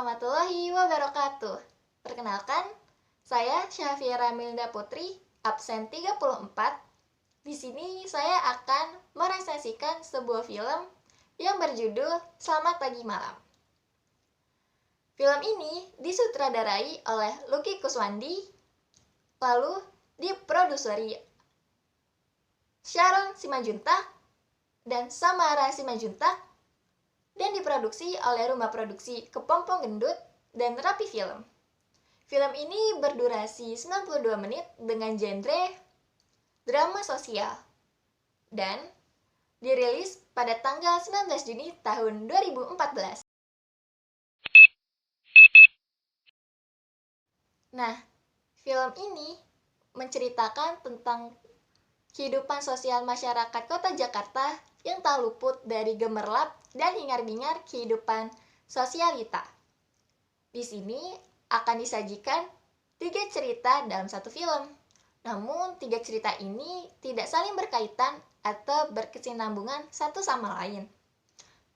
warahmatullahi wabarakatuh. Perkenalkan, saya Syafira Milda Putri, absen 34. Di sini saya akan meresensikan sebuah film yang berjudul Selamat Pagi Malam. Film ini disutradarai oleh Lucky Kuswandi, lalu diproduseri Sharon Simanjuntak dan Samara Simanjuntak, dan diproduksi oleh Rumah Produksi Kepompong Gendut dan Rapi Film. Film ini berdurasi 92 menit dengan genre drama sosial dan dirilis pada tanggal 19 Juni tahun 2014. Nah, film ini menceritakan tentang kehidupan sosial masyarakat kota Jakarta yang tak luput dari gemerlap dan hingar-bingar kehidupan sosialita. Di sini akan disajikan 3 cerita dalam satu film. Namun, 3 cerita ini tidak saling berkaitan atau berkesinambungan satu sama lain.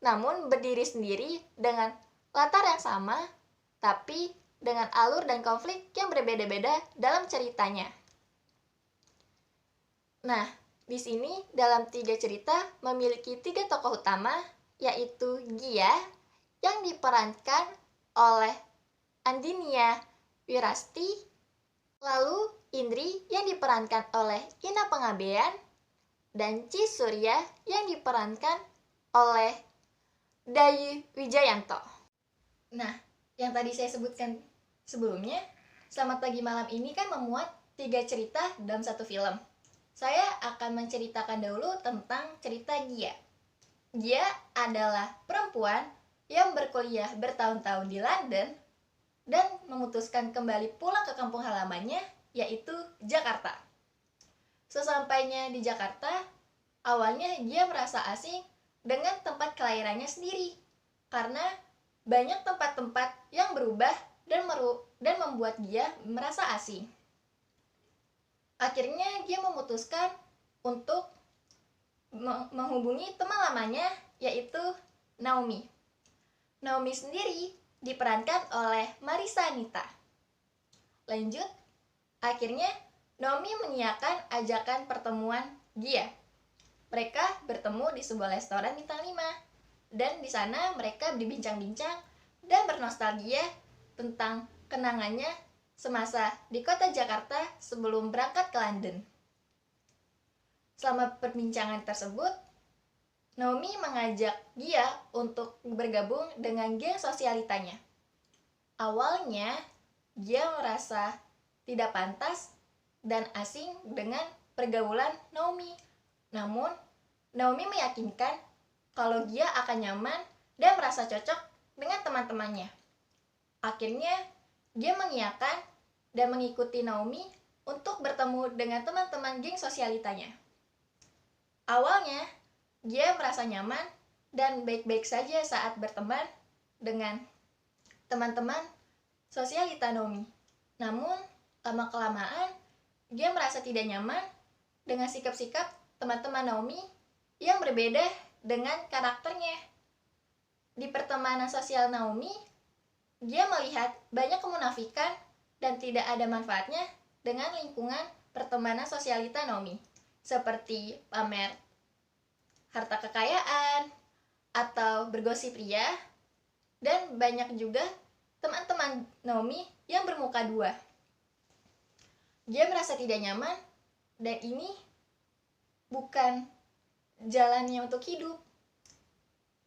Namun, berdiri sendiri dengan latar yang sama, tapi dengan alur dan konflik yang berbeda-beda dalam ceritanya. Nah, di sini dalam 3 cerita memiliki 3 tokoh utama, yaitu Gia yang diperankan oleh Andinia Wirasti, lalu Indri yang diperankan oleh Ina Pangabean, dan Ci Surya yang diperankan oleh Dayu Wijayanto. Nah, yang tadi saya sebutkan sebelumnya, Selamat Pagi Malam ini kan memuat 3 cerita dalam satu film. Saya akan menceritakan dahulu tentang cerita Gia. Gia adalah perempuan yang berkuliah bertahun-tahun di London dan memutuskan kembali pulang ke kampung halamannya, yaitu Jakarta. Sesampainya di Jakarta, awalnya Gia merasa asing dengan tempat kelahirannya sendiri, karena banyak tempat-tempat yang berubah dan membuat Gia merasa asing. Akhirnya Gia memutuskan untuk menghubungi teman lamanya, yaitu Naomi. Naomi sendiri diperankan oleh Marissa Anita. Lanjut, akhirnya Naomi mengiyakan ajakan pertemuan Gia. Mereka bertemu di sebuah restoran bintang 5, dan di sana mereka berbincang-bincang dan bernostalgia tentang kenangannya semasa di kota Jakarta sebelum berangkat ke London. Selama perbincangan tersebut, Naomi mengajak Gia untuk bergabung dengan geng sosialitanya. Awalnya, Gia merasa tidak pantas dan asing dengan pergaulan Naomi. Namun, Naomi meyakinkan kalau Gia akan nyaman dan merasa cocok dengan teman-temannya. Akhirnya, Gia mengiyakan dan mengikuti Naomi untuk bertemu dengan teman-teman geng sosialitanya. Awalnya, Gia merasa nyaman dan baik-baik saja saat berteman dengan teman-teman sosialita Naomi. Namun, lama-kelamaan, Gia merasa tidak nyaman dengan sikap-sikap teman-teman Naomi yang berbeda dengan karakternya. Di pertemanan sosial Naomi, Gia melihat banyak kemunafikan dan tidak ada manfaatnya dengan lingkungan pertemanan sosialita Naomi, seperti pamer harta kekayaan atau bergosip ria, dan banyak juga teman-teman Naomi yang bermuka dua. Gia merasa tidak nyaman dan ini bukan jalannya untuk hidup.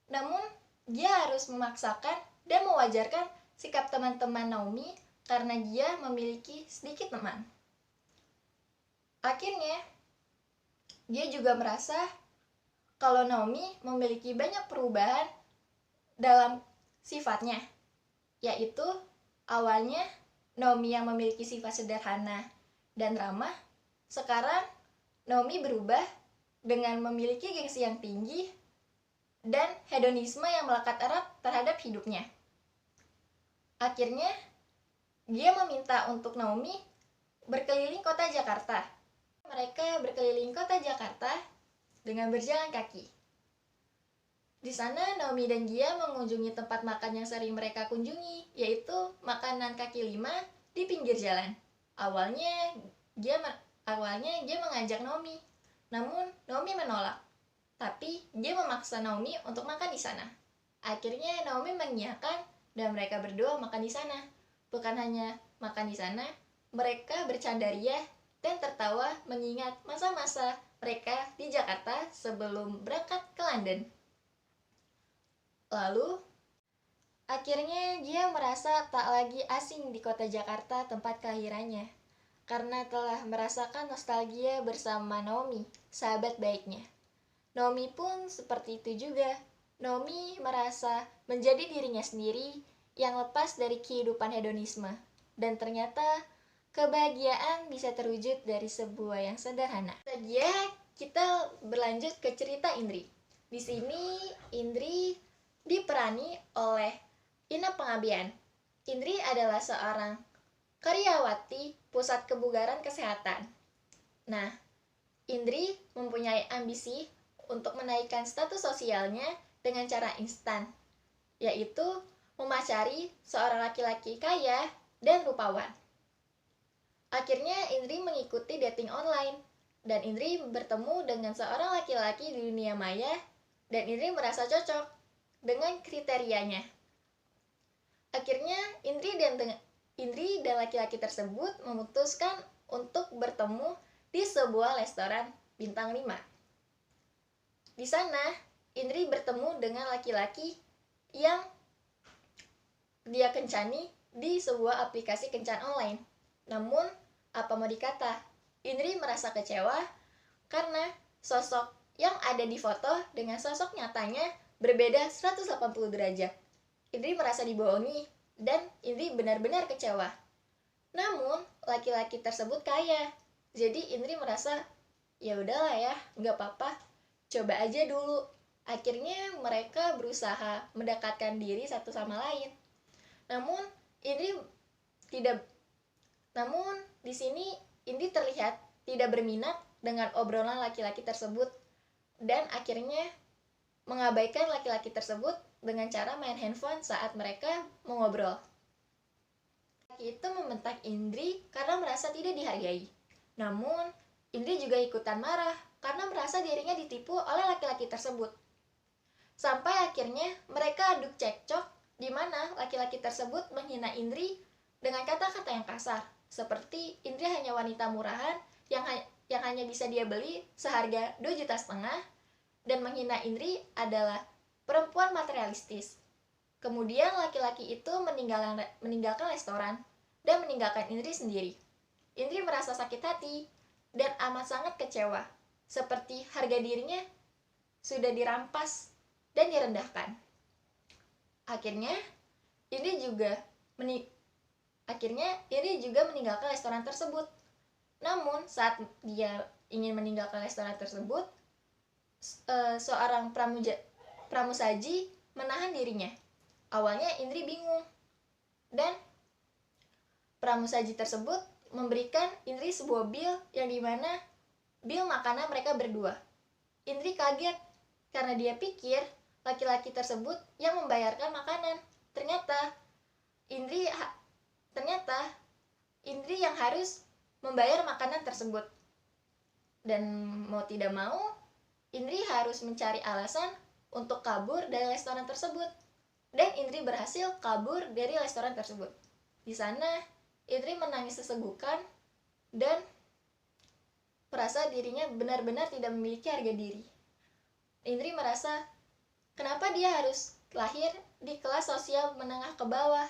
Namun, Gia harus memaksakan dan mewajarkan sikap teman-teman Naomi karena Gia memiliki sedikit teman. Akhirnya, Gia juga merasa kalau Naomi memiliki banyak perubahan dalam sifatnya, yaitu awalnya Naomi yang memiliki sifat sederhana dan ramah, sekarang Naomi berubah dengan memiliki gengsi yang tinggi dan hedonisme yang melekat erat terhadap hidupnya. Akhirnya, Gia meminta untuk Naomi berkeliling kota Jakarta. Mereka berkeliling kota Jakarta dengan berjalan kaki. Di sana Naomi dan Gia mengunjungi tempat makan yang sering mereka kunjungi, yaitu makanan kaki lima di pinggir jalan. Awalnya Gia mengajak Naomi, namun Naomi menolak. Tapi Gia memaksa Naomi untuk makan di sana. Akhirnya Naomi mengiyakan dan mereka berdua makan di sana. Bukan hanya makan di sana, mereka bercandaria dan tertawa mengingat masa-masa mereka di Jakarta sebelum berangkat ke London. Lalu, akhirnya Gia merasa tak lagi asing di kota Jakarta tempat kelahirannya, karena telah merasakan nostalgia bersama Naomi, sahabat baiknya. Naomi pun seperti itu juga. Naomi merasa menjadi dirinya sendiri yang lepas dari kehidupan hedonisme, dan ternyata kebahagiaan bisa terwujud dari sebuah yang sederhana. Saja kita berlanjut ke cerita Indri. Di sini Indri diperani oleh Ina Pengabian. Indri adalah seorang karyawati pusat kebugaran kesehatan. Nah, Indri mempunyai ambisi untuk menaikkan status sosialnya dengan cara instan, yaitu memacari seorang laki-laki kaya dan rupawan. Akhirnya Indri mengikuti dating online, dan Indri bertemu dengan seorang laki-laki di dunia maya, dan Indri merasa cocok dengan kriterianya. Akhirnya Indri dan laki-laki tersebut memutuskan untuk bertemu di sebuah restoran bintang 5. Di sana, Indri bertemu dengan laki-laki yang dia kencani di sebuah aplikasi kencan online. Namun, apa mau dikata, Indri merasa kecewa karena sosok yang ada di foto dengan sosok nyatanya berbeda 180 derajat. Indri merasa dibohongi dan Indri benar-benar kecewa. Namun, laki-laki tersebut kaya. Jadi Indri merasa, ya udahlah ya, nggak apa-apa. Coba aja dulu. Akhirnya mereka berusaha mendekatkan diri satu sama lain. Namun di sini Indri terlihat tidak berminat dengan obrolan laki-laki tersebut dan akhirnya mengabaikan laki-laki tersebut dengan cara main handphone saat mereka mengobrol. Laki itu membentak Indri karena merasa tidak dihargai. Namun, Indri juga ikutan marah karena merasa dirinya ditipu oleh laki-laki tersebut. Sampai akhirnya mereka adu cekcok di mana laki-laki tersebut menghina Indri dengan kata-kata yang kasar, seperti Indri hanya wanita murahan yang hanya bisa dia beli seharga 2,5 juta, dan menghina Indri adalah perempuan materialistis. Kemudian laki-laki itu meninggalkan restoran dan meninggalkan Indri sendiri. Indri merasa sakit hati dan amat sangat kecewa, seperti harga dirinya sudah dirampas dan direndahkan. Akhirnya Indri juga meninggalkan restoran tersebut. Namun saat dia ingin meninggalkan restoran tersebut, seorang pramusaji menahan dirinya. Awalnya Indri bingung, dan pramusaji tersebut memberikan Indri sebuah bil yang dimana bil makanan mereka berdua. Indri kaget karena dia pikir laki-laki tersebut yang membayarkan makanan. Ternyata Indri yang harus membayar makanan tersebut. Dan mau tidak mau, Indri harus mencari alasan untuk kabur dari restoran tersebut. Dan Indri berhasil kabur dari restoran tersebut. Di sana, Indri menangis sesegukan dan merasa dirinya benar-benar tidak memiliki harga diri. Indri merasa, kenapa dia harus lahir di kelas sosial menengah ke bawah?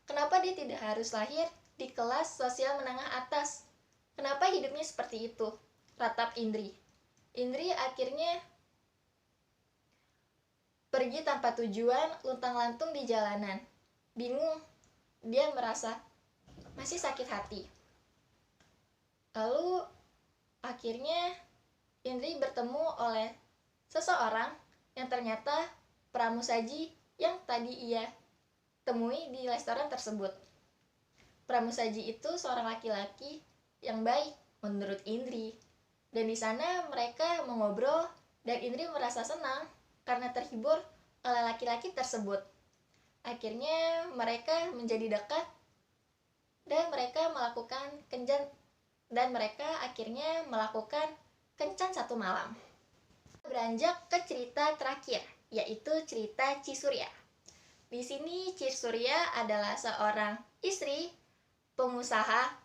Kenapa dia tidak harus lahir di kelas sosial menengah atas? Kenapa hidupnya seperti itu? Ratap Indri. Indri akhirnya pergi tanpa tujuan, luntang-lantung di jalanan. Bingung, dia merasa masih sakit hati. Lalu akhirnya Indri bertemu oleh seseorang yang ternyata pramusaji yang tadi ia temui di restoran tersebut. Pramusaji itu seorang laki-laki yang baik menurut Indri. Dan di sana mereka mengobrol dan Indri merasa senang karena terhibur oleh laki-laki tersebut. Akhirnya mereka menjadi dekat dan mereka akhirnya melakukan kencan satu malam. Beranjak ke cerita terakhir, yaitu cerita Cisurya. Di sini Cisurya adalah seorang istri pengusaha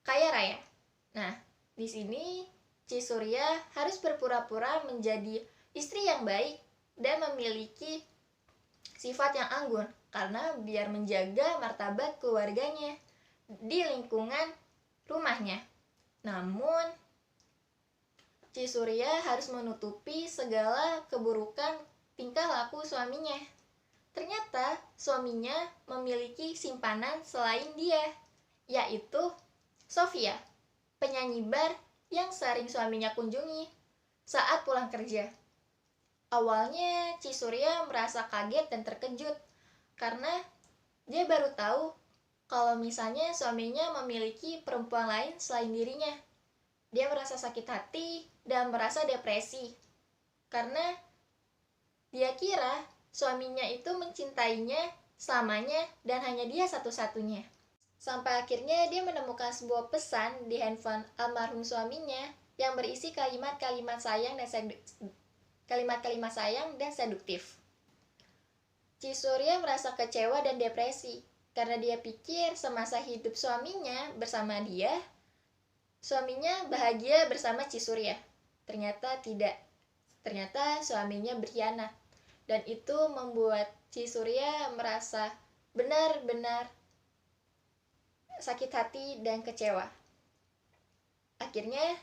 kaya raya. Nah, di sini Cisurya harus berpura-pura menjadi istri yang baik dan memiliki sifat yang anggun karena biar menjaga martabat keluarganya di lingkungan rumahnya. Namun, Cisurya harus menutupi segala keburukan tingkah laku suaminya. Ternyata suaminya memiliki simpanan selain dia, yaitu Sofia, penyanyi bar yang sering suaminya kunjungi saat pulang kerja. Awalnya Cisurya merasa kaget dan terkejut karena dia baru tahu kalau misalnya suaminya memiliki perempuan lain selain dirinya. Dia merasa sakit hati dan merasa depresi karena dia kira suaminya itu mencintainya selamanya dan hanya dia satu-satunya. Sampai akhirnya dia menemukan sebuah pesan di handphone almarhum suaminya yang berisi kalimat-kalimat sayang dan seduktif. Cisurya merasa kecewa dan depresi karena dia pikir semasa hidup suaminya bersama dia, suaminya bahagia bersama Cisurya. Ternyata tidak. Ternyata suaminya berkhianat. Dan itu membuat Cisurya merasa benar-benar sakit hati dan kecewa. Akhirnya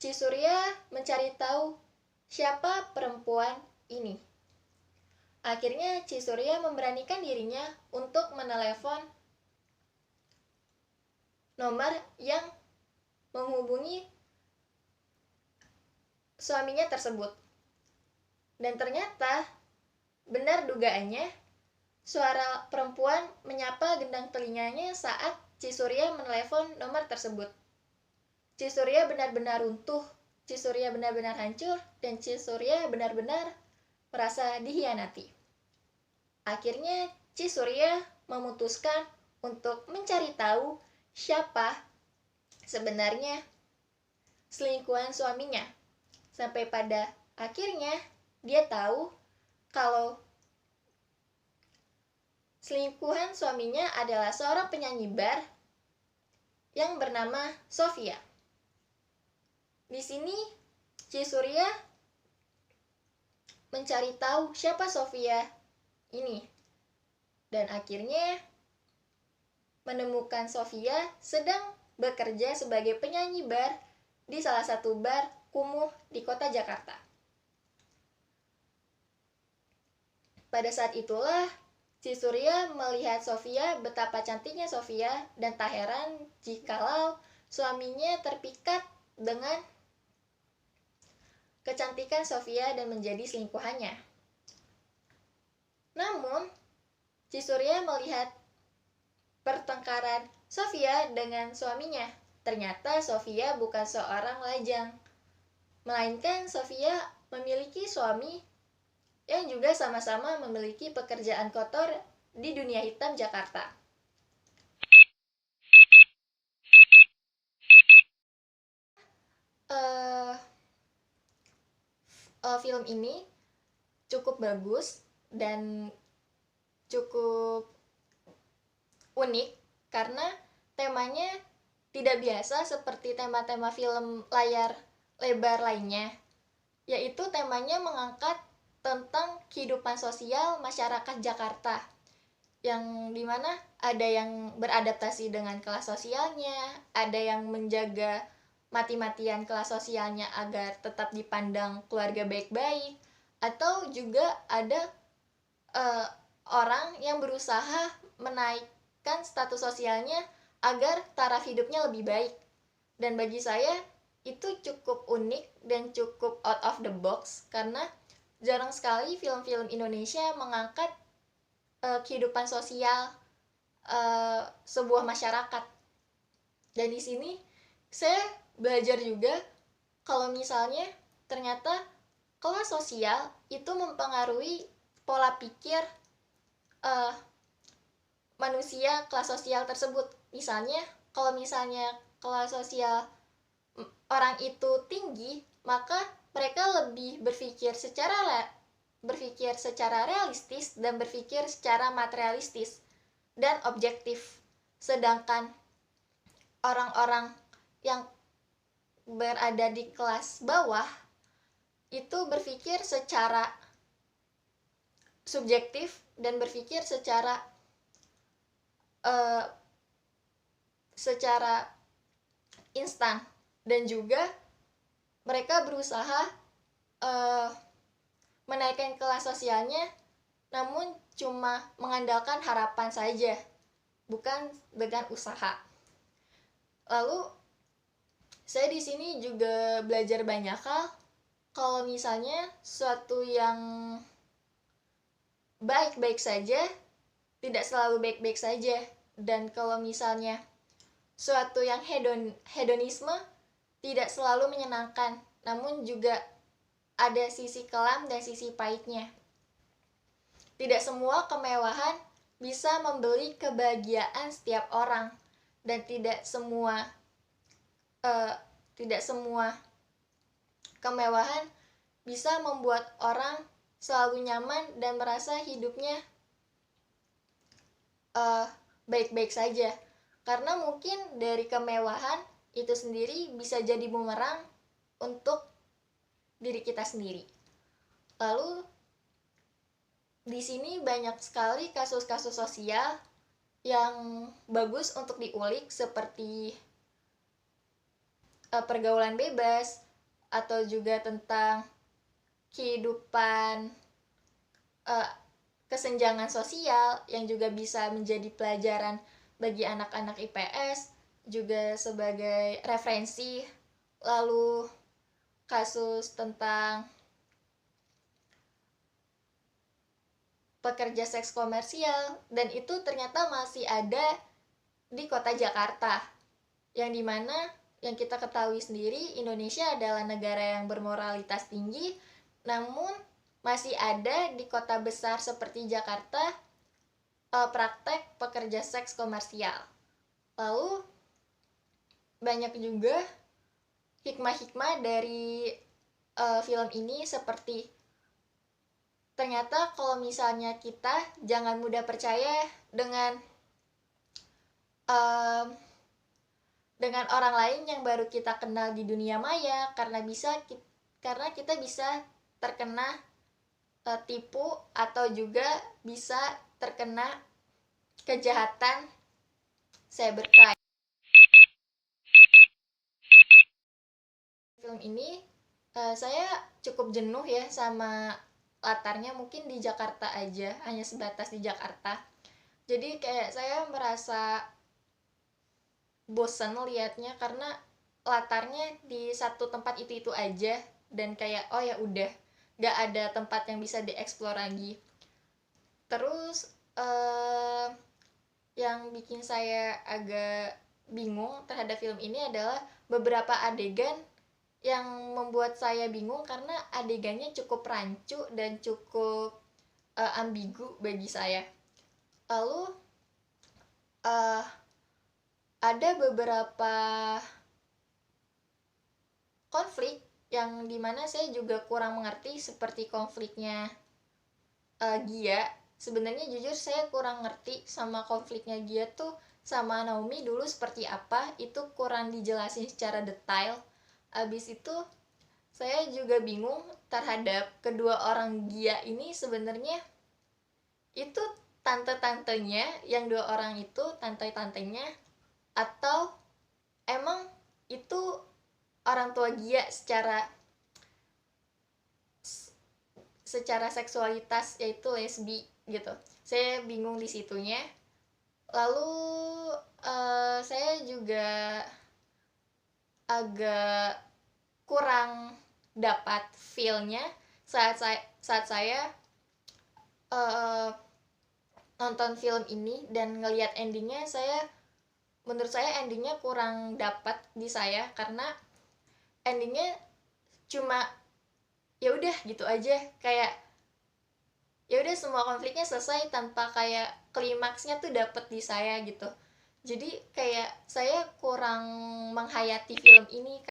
Cisurya mencari tahu siapa perempuan ini. Akhirnya Cisurya memberanikan dirinya untuk menelepon nomor yang menghubungi suaminya tersebut. Dan ternyata benar dugaannya, suara perempuan menyapa gendang telinganya saat Cisurya menelepon nomor tersebut. Cisurya benar-benar runtuh, Cisurya benar-benar hancur, dan Cisurya benar-benar merasa dikhianati. Akhirnya Cisurya memutuskan untuk mencari tahu siapa sebenarnya selingkuhan suaminya. Sampai pada akhirnya dia tahu kalau selingkuhan suaminya adalah seorang penyanyi bar yang bernama Sofia. Di sini Cisurya mencari tahu siapa Sofia ini dan akhirnya menemukan Sofia sedang bekerja sebagai penyanyi bar di salah satu bar kumuh di kota Jakarta. Pada saat itulah Cisurya melihat Sofia, betapa cantiknya Sofia, dan tak heran jikalau suaminya terpikat dengan kecantikan Sofia dan menjadi selingkuhannya. Namun, Cisurya melihat pertengkaran Sofia dengan suaminya. Ternyata Sofia bukan seorang lajang, melainkan Sofia memiliki suami yang juga sama-sama memiliki pekerjaan kotor di dunia hitam Jakarta. Film ini cukup bagus dan cukup unik karena temanya tidak biasa seperti tema-tema film layar lebar lainnya, yaitu temanya mengangkat tentang kehidupan sosial masyarakat Jakarta, yang dimana ada yang beradaptasi dengan kelas sosialnya, ada yang menjaga mati-matian kelas sosialnya agar tetap dipandang keluarga baik-baik, atau juga ada orang yang berusaha menaikkan status sosialnya agar taraf hidupnya lebih baik. Dan bagi saya itu cukup unik dan cukup out of the box karena jarang sekali film-film Indonesia mengangkat kehidupan sosial sebuah masyarakat. Dan di sini saya belajar juga kalau misalnya ternyata kelas sosial itu mempengaruhi pola pikir manusia kelas sosial tersebut. Misalnya, kalau misalnya kelas sosial orang itu tinggi, maka mereka lebih berpikir secara realistis dan berpikir secara materialistis dan objektif. Sedangkan orang-orang yang berada di kelas bawah itu berpikir secara subjektif dan berpikir secara instan, dan juga mereka berusaha menaikkan kelas sosialnya, namun cuma mengandalkan harapan saja, bukan dengan usaha. Lalu saya di sini juga belajar banyak hal. Kalau misalnya suatu yang baik-baik saja tidak selalu baik-baik saja, dan kalau misalnya suatu yang hedonisme tidak selalu menyenangkan, namun juga ada sisi kelam dan sisi pahitnya. Tidak semua kemewahan bisa membeli kebahagiaan setiap orang, dan tidak semua kemewahan bisa membuat orang selalu nyaman dan merasa hidupnya baik-baik saja. Karena mungkin dari kemewahan itu sendiri bisa jadi bumerang untuk diri kita sendiri. Lalu di sini banyak sekali kasus-kasus sosial yang bagus untuk diulik, seperti pergaulan bebas, atau juga tentang kehidupan kesenjangan sosial yang juga bisa menjadi pelajaran bagi anak-anak IPS, juga sebagai referensi. Lalu kasus tentang pekerja seks komersial, dan itu ternyata masih ada di kota Jakarta, yang dimana yang kita ketahui sendiri, Indonesia adalah negara yang bermoralitas tinggi, namun masih ada di kota besar seperti Jakarta praktek pekerja seks komersial. Lalu banyak juga hikmah-hikmah dari film ini, seperti ternyata kalau misalnya kita jangan mudah percaya dengan orang lain yang baru kita kenal di dunia maya, karena kita bisa terkena tipu, atau juga bisa terkena kejahatan cybercrime. Film ini saya cukup jenuh ya sama latarnya, mungkin di Jakarta aja, hanya sebatas di Jakarta. Jadi kayak saya merasa bosan liatnya, karena latarnya di satu tempat itu aja, dan kayak oh ya udah, gak ada tempat yang bisa dieksplor lagi. Terus yang bikin saya agak bingung terhadap film ini adalah beberapa adegan yang membuat saya bingung, karena adegannya cukup rancu dan cukup ambigu bagi saya. Lalu ada beberapa konflik yang dimana saya juga kurang mengerti, seperti konfliknya Gia. Sebenarnya jujur saya kurang ngerti sama konfliknya Gia tuh sama Naomi dulu seperti apa, itu kurang dijelasin secara detail. Abis itu saya juga bingung terhadap kedua orang Gia ini, sebenarnya itu tante-tantenya, yang dua orang itu tante-tantenya, atau emang itu orang tua Gia secara seksualitas, yaitu lesbi gitu. Saya bingung di situnya. Lalu saya juga agak kurang dapat feel-nya saat saya nonton film ini dan ngelihat endingnya. Menurut saya endingnya kurang dapat di saya, karena endingnya cuma ya udah gitu aja, kayak ya udah semua konfliknya selesai tanpa kayak klimaksnya tuh dapet di saya gitu. Jadi kayak saya kurang menghayati film ini.